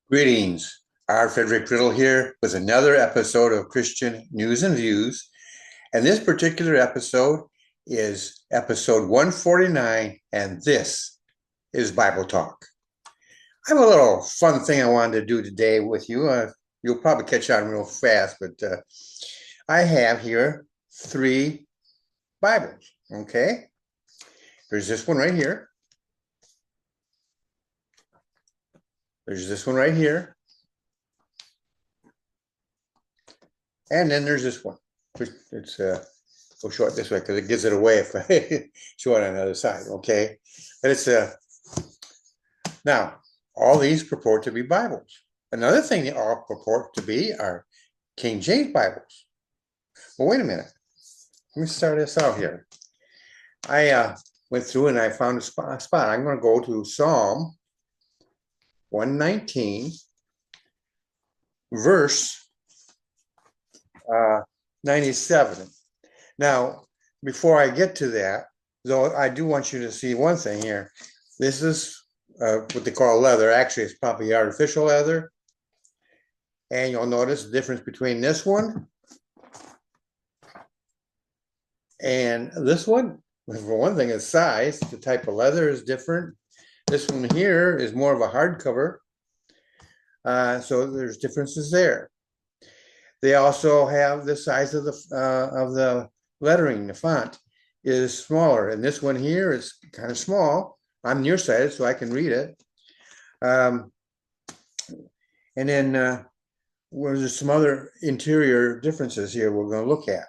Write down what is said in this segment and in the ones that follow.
Greetings. R. Frederick Riddle here with another episode of Christian News and Views. And this particular episode is episode 149, and this is Bible Talk. I have a little fun thing I wanted to do today with you. You'll probably catch on real fast, but I have here three Bibles, okay? There's this one right here. There's this one right here. And then there's this one. It's we'll show it this way because it gives it away if I show it on the other side, okay? But it's now all these purport to be Bibles. Another thing they all purport to be are King James Bibles. Well, wait a minute. Let me start this out here. I went through and I found a spot. I'm going to go to Psalm 119, verse 97. Now, before I get to that, though, I do want you to see one thing here. This is what they call leather. Actually, it's probably artificial leather. And you'll notice the difference between this one and this one. For one thing, it's size. The type of leather is different. This one here is more of a hardcover. So there's differences there. They also have the size of the lettering. The font is smaller, and this one here is kind of small. I'm nearsighted, so I can read it. And then there's some other interior differences here we're going to look at.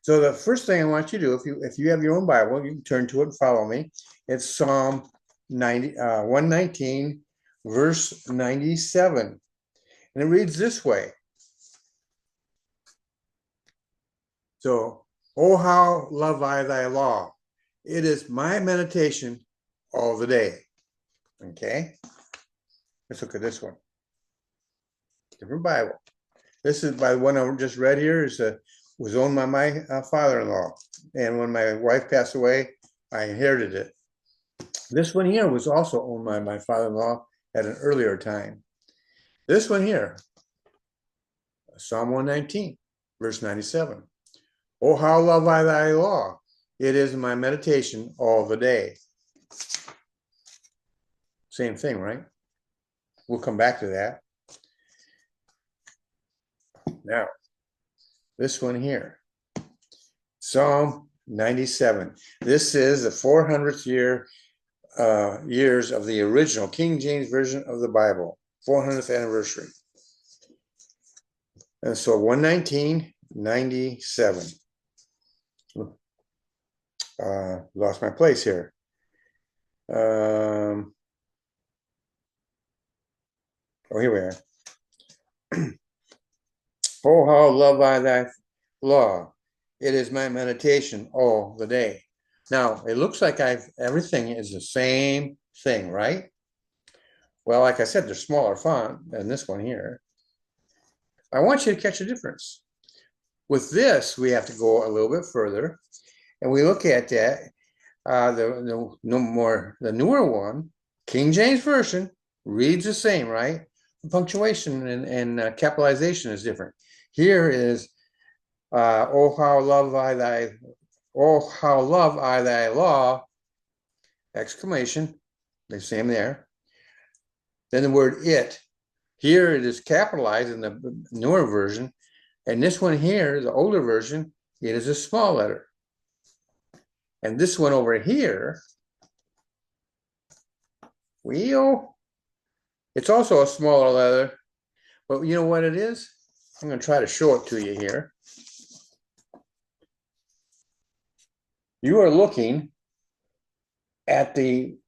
So the first thing I want you to do, if you have your own Bible, you can turn to it and follow me. It's Psalm 119, verse 97. And it reads this way. So, oh, how love I thy law. It is my meditation all the day. Okay? Let's look at this one. Different Bible. This is by the one I just read here. Was owned by my father-in-law. And when my wife passed away, I inherited it. This one here was also owned by my father-in-law at an earlier time. This one here, Psalm 119, verse 97. Oh, how love I thy law. It is my meditation all the day. Same thing, right? We'll come back to that. Now, this one here, Psalm 97. This is the 400th years of the original King James Version of the Bible, 400th anniversary. And so 119:97. Lost my place here. Oh, here we are. Oh, how love I thy law. It is my meditation all the day. Now, it looks like everything is the same thing, right? Well, like I said, there's smaller font than this one here. I want you to catch a difference. With this, we have to go a little bit further, and we look at that. The newer one, King James Version, reads the same, right? The punctuation and capitalization is different. Here is, oh how love I thy law! Exclamation, the same there. Then the word it. Here it is capitalized in the newer version, and this one here, the older version, it is a small letter. And this one over here, it's also a smaller letter, but you know what it is? I'm going to try to show it to you here. You are looking at the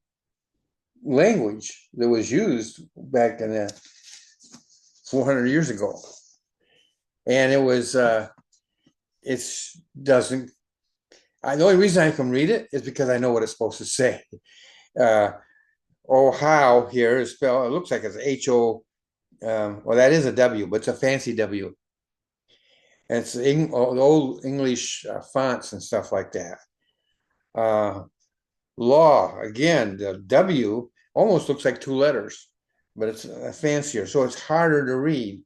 language that was used back in the 400 years ago. And it was, the only reason I can read it is because I know what it's supposed to say. Oh, how here is spelled, it looks like it's H-O, well, that is a W, but it's a fancy W. And it's old English fonts and stuff like that. Law, again, the W almost looks like two letters. but it's fancier. So it's harder to read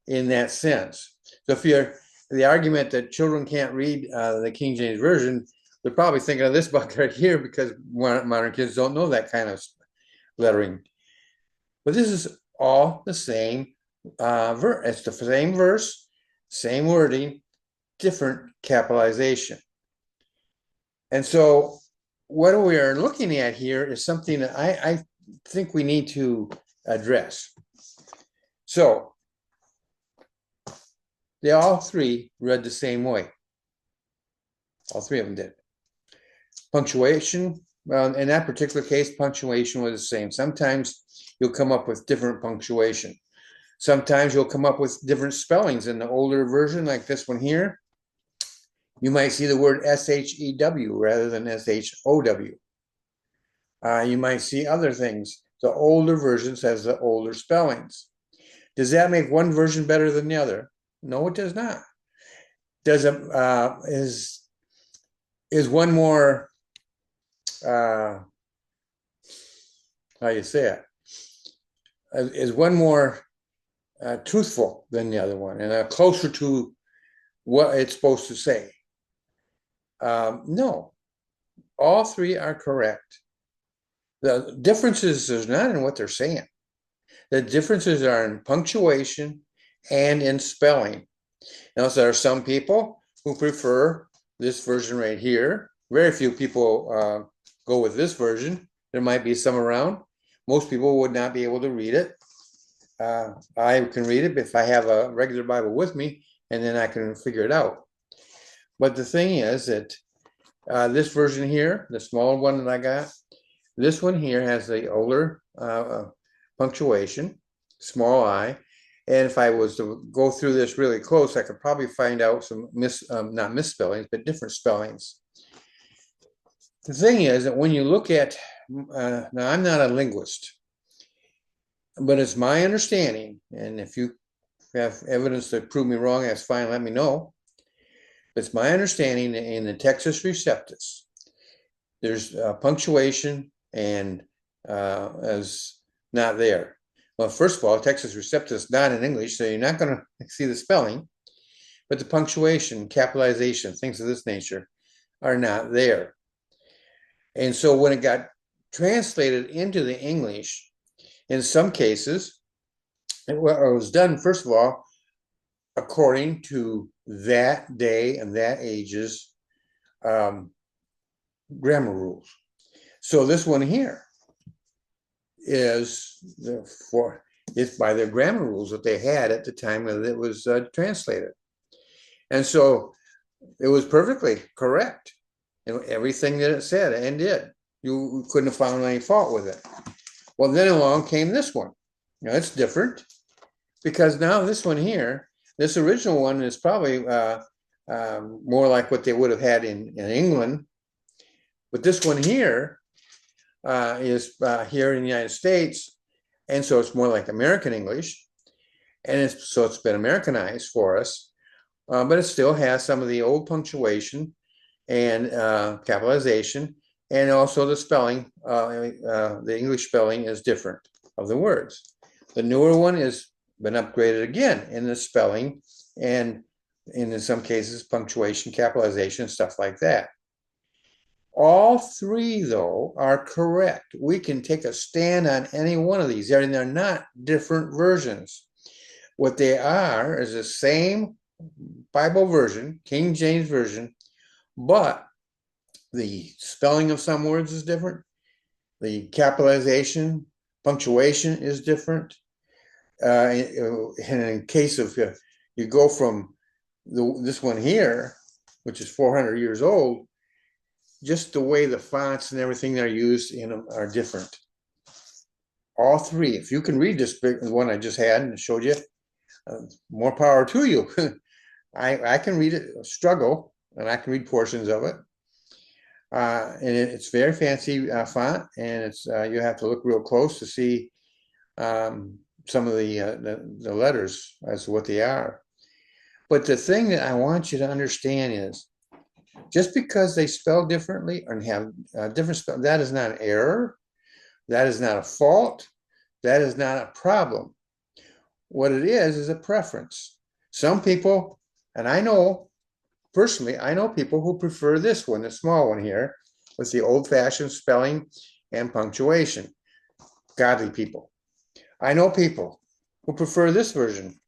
in that sense. So if you're the argument that children can't read the King James Version, they're probably thinking of this book right here because modern kids don't know that kind of lettering. But this is all the same verse. It's the same verse, same wording, different capitalization. And so what we are looking at here is something that I think we need to address. So they all three read the same way. All three of them did. Punctuation, well, in that particular case, punctuation was the same. Sometimes you'll come up with different punctuation. Sometimes you'll come up with different spellings in the older version, like this one here. You might see the word S-H-E-W rather than S-H-O-W. You might see other things. The older versions has the older spellings. Does that make one version better than the other? No, it does not. Does it is one more how you say it? Is one more truthful than the other one and closer to what it's supposed to say? No, all three are correct. The differences is not in what they're saying. The differences are in punctuation and in spelling. Now, there are some people who prefer this version right here. Very few people go with this version. There might be some around. Most people would not be able to read it. I can read it if I have a regular Bible with me, and then I can figure it out. But the thing is that this version here, the smaller one that I got, this one here has the older punctuation, small I. And if I was to go through this really close, I could probably find out some not misspellings, but different spellings. The thing is that when you look at, now I'm not a linguist, but it's my understanding, and if you have evidence to prove me wrong, that's fine, let me know. It's my understanding that in the Texas Receptus, there's punctuation and is not there. Well, first of all, Texas Receptus is not in English, so you're not going to see the spelling, but the punctuation, capitalization, things of this nature are not there. And so when it got translated into the English, in some cases, it was done, first of all, according to that day and that age's grammar rules. So this one here is it's by their grammar rules that they had at the time that it was translated. And so it was perfectly correct in everything that it said and did. You couldn't have found any fault with it. Well, then along came this one. Now it's different because now this one here, this original one is probably more like what they would have had in England. But this one here is here in the United States, and so it's more like American English, and so it's been Americanized for us, but it still has some of the old punctuation and capitalization, and also the spelling. The English spelling is different of the words. The newer one has been upgraded again in the spelling and in some cases punctuation, capitalization, stuff like that. All three, though, are correct. We can take a stand on any one of these, and they're not different versions. What they are is the same Bible version, King James Version, but the spelling of some words is different. The capitalization, punctuation is different. And in case of you go from this one here, which is 400 years old, just the way the fonts and everything that are used in them are different. All three. If you can read this big one I just had and showed you, more power to you. I can read it, struggle, and I can read portions of it. And it's very fancy font, and it's you have to look real close to see some of the letters as to what they are. But the thing that I want you to understand is, just because they spell differently and have different spell, that is not an error. That is not a fault. That is not a problem. What it is a preference. Some people, and I know personally, I know people who prefer this one, the small one here, with the old-fashioned spelling and punctuation. Godly people. I know people who prefer this version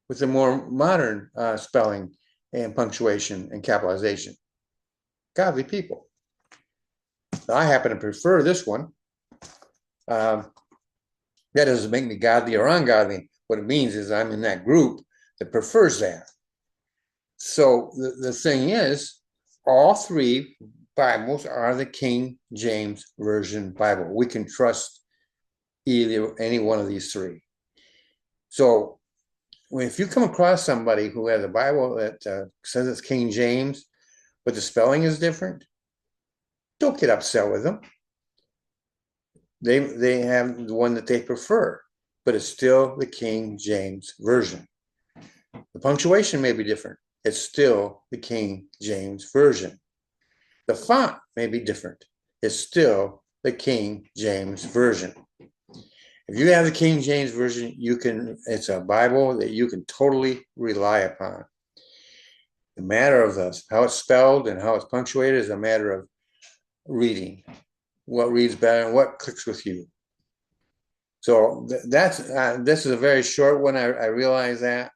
with the more modern spelling and punctuation and capitalization. Godly people. I happen to prefer this one. That doesn't make me godly or ungodly. What it means is I'm in that group that prefers that. So the thing is, all three Bibles are the King James Version Bible. We can trust any one of these three. So if you come across somebody who has a Bible that says it's King James, but the spelling is different, don't get upset with them. They have the one that they prefer, but it's still the King James Version. The punctuation may be different. It's still the King James Version. The font may be different. It's still the King James Version. If you have the King James Version, it's a Bible that you can totally rely upon. The matter of how it's spelled and how it's punctuated is a matter of reading. What reads better and what clicks with you. So this is a very short one. I realize that,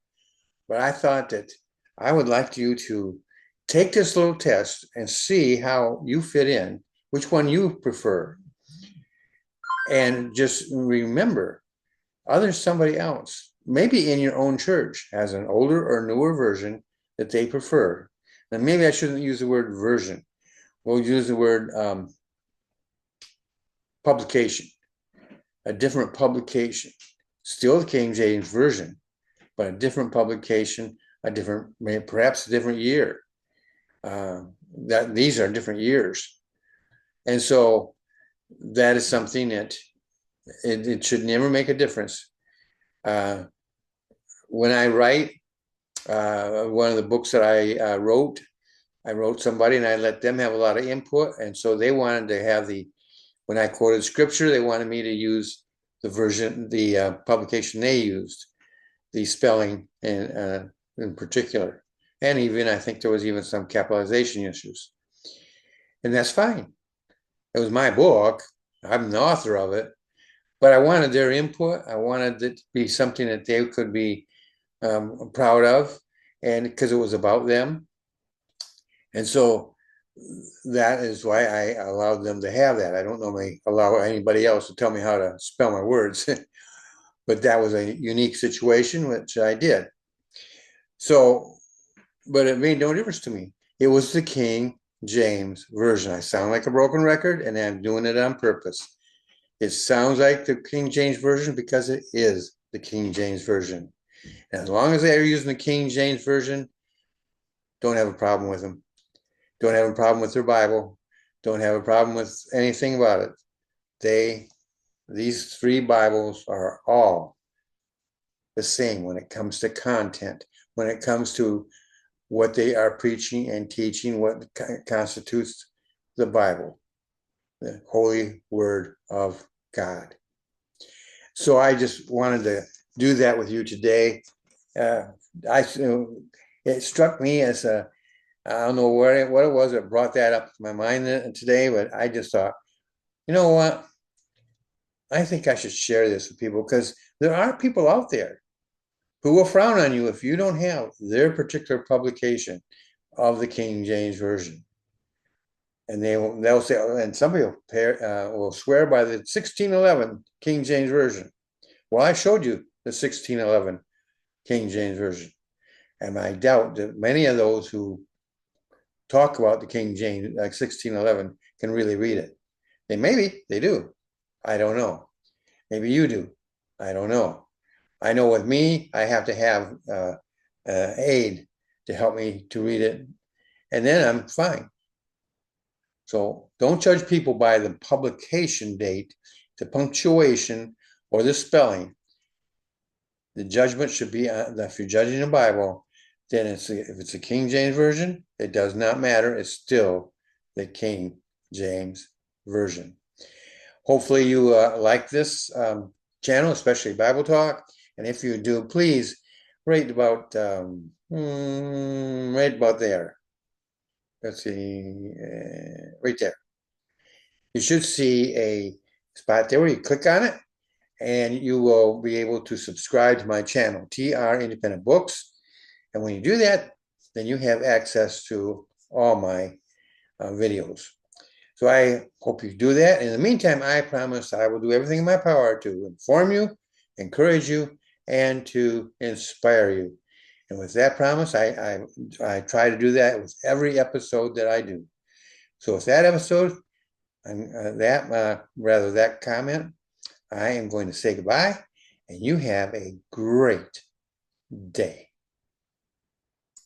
but I thought that I would like you to take this little test and see how you fit in, which one you prefer. And just remember, somebody else, maybe in your own church, has an older or newer version that they prefer. And maybe I shouldn't use the word version. We'll use the word publication, a different publication. Still the King James Version, but a different publication, perhaps a different year. These are different years. And so that is something that it should never make a difference. When I write, one of the books that I wrote somebody and I let them have a lot of input. And so they wanted to have when I quoted scripture, they wanted me to use the version, the publication they used, the spelling in particular. And even, I think there was even some capitalization issues. And that's fine. It was my book. I'm the author of it. But I wanted their input. I wanted it to be something that they could be proud of, and because it was about them. And so that is why I allowed them to have that. I don't normally allow anybody else to tell me how to spell my words, but that was a unique situation, which I did. So, but it made no difference to me. It was the King James Version. I sound like a broken record, and I'm doing it on purpose. It sounds like the King James Version because it is the King James Version. And as long as they are using the King James Version, don't have a problem with them. Don't have a problem with their Bible. Don't have a problem with anything about it. These three Bibles are all the same when it comes to content, when it comes to what they are preaching and teaching, what constitutes the Bible, the Holy Word of God. So I just wanted to do that with you today. It struck me as I don't know what it was that brought that up to my mind today, but I just thought, you know what? I think I should share this with people because there are people out there who will frown on you if you don't have their particular publication of the King James Version. And they'll say, and somebody will swear by the 1611 King James Version. Well, I showed you the 1611 King James Version. And I doubt that many of those who talk about the King James, like 1611, can really read it. Maybe they do. I don't know. Maybe you do. I don't know. I know with me, I have to have aid to help me to read it. And then I'm fine. So don't judge people by the publication date, the punctuation, or the spelling. The judgment should be if you're judging the Bible, then if it's a King James Version, it does not matter. It's still the King James Version. Hopefully you like this channel, especially Bible Talk. And if you do, please right about there. Let's see, right there. You should see a spot there where you click on it, and you will be able to subscribe to my channel, TR Independent Books. And when you do that, then you have access to all my videos. So I hope you do that. In the meantime, I promise I will do everything in my power to inform you, encourage you, and to inspire you. And with that promise, I try to do that with every episode that I do. So with that episode, that comment, I am going to say goodbye, and you have a great day.